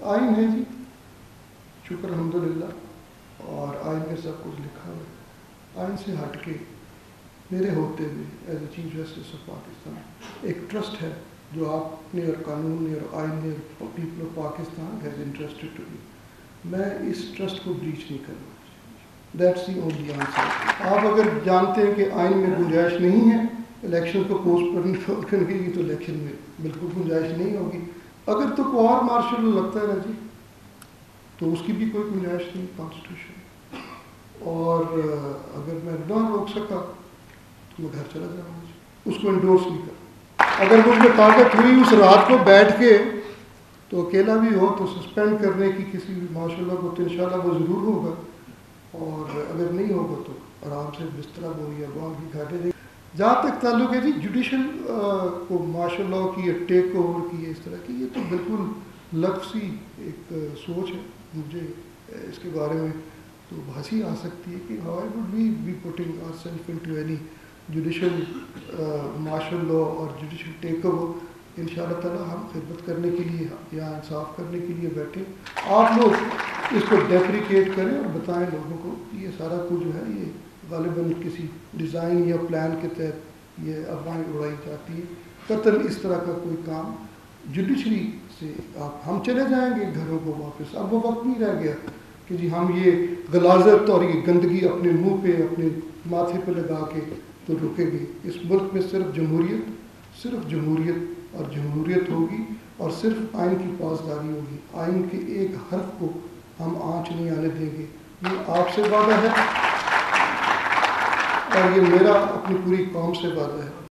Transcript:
آئین ہے جی، شکر الحمدللہ، اور آئین میں سب کچھ لکھا ہوا ہے۔ آئین سے ہٹ کے میرے ہوتے ہوئے as a chief justice of Pakistan ایک ٹرسٹ ہے جو آپ نے اور قانون نے اور آئین نے اور people of Pakistan has interested to be, میں اس ٹرسٹ کو بریچ نہیں کروں۔ That's the only answer. آپ اگر جانتے ہیں کہ آئین میں گنجائش نہیں ہے الیکشن کو پوسٹ پون کرنے کی، تو الیکشن میں بالکل گنجائش نہیں ہوگی۔ اگر تو کوئی اور مارشل لا لگتا ہے نا جی، تو اس کی بھی کوئی گنجائش نہیں کانسٹیٹیوشن، اور اگر میں نہ روک سکا تو میں گھر چلا جاؤں گا جی، اس کو انڈورس نہیں کروں۔ اگر مجھ میں طاقت ہوئی اس رات کو بیٹھ کے تو اکیلا بھی ہو تو سسپینڈ کرنے کی کسی بھی ماشاء اللہ کو، تو انشاءاللہ وہ ضرور ہوگا، اور اگر نہیں ہوگا تو آرام سے بستر بوئی یا وہاں کی گھاٹے دے۔ جہاں تک تعلق ہے جی جوڈیشل کو مارشل لاء کی ٹیک اوور کی اس طرح کی، یہ تو بالکل لفظی ایک سوچ ہے۔ مجھے اس کے بارے میں تو ہنسی آ سکتی ہے کہ how would we be putting our self into any judicial martial law اور جوڈیشل ٹیک اوور۔ ان شاء اللہ تعالیٰ ہم خدمت کرنے کے لیے یا انصاف کرنے کے لیے بیٹھے، آپ لوگ اس کو ڈیپریکیٹ کریں اور بتائیں لوگوں کو کہ یہ سارا کچھ جو ہے یہ غالباً کسی ڈیزائن یا پلان کے تحت یہ افواہیں اڑائی جاتی ہے۔ قطعاً اس طرح کا کوئی کام جوڈیشری سے ہم چلے جائیں گے گھروں کو واپس۔ اب وہ وقت نہیں رہ گیا کہ جی ہم یہ غلاظت اور یہ گندگی اپنے منہ پہ اپنے ماتھے پہ لگا کے تو رکے گے۔ اس ملک میں صرف جمہوریت اور جمہوریت ہوگی، اور صرف آئین کی پاسداری ہوگی۔ آئین کے ایک حرف کو ہم آنچ نہیں آنے دیں گے، یہ آپ سے وعدہ ہے اور یہ میرا اپنی پوری قوم سے وعدہ ہے۔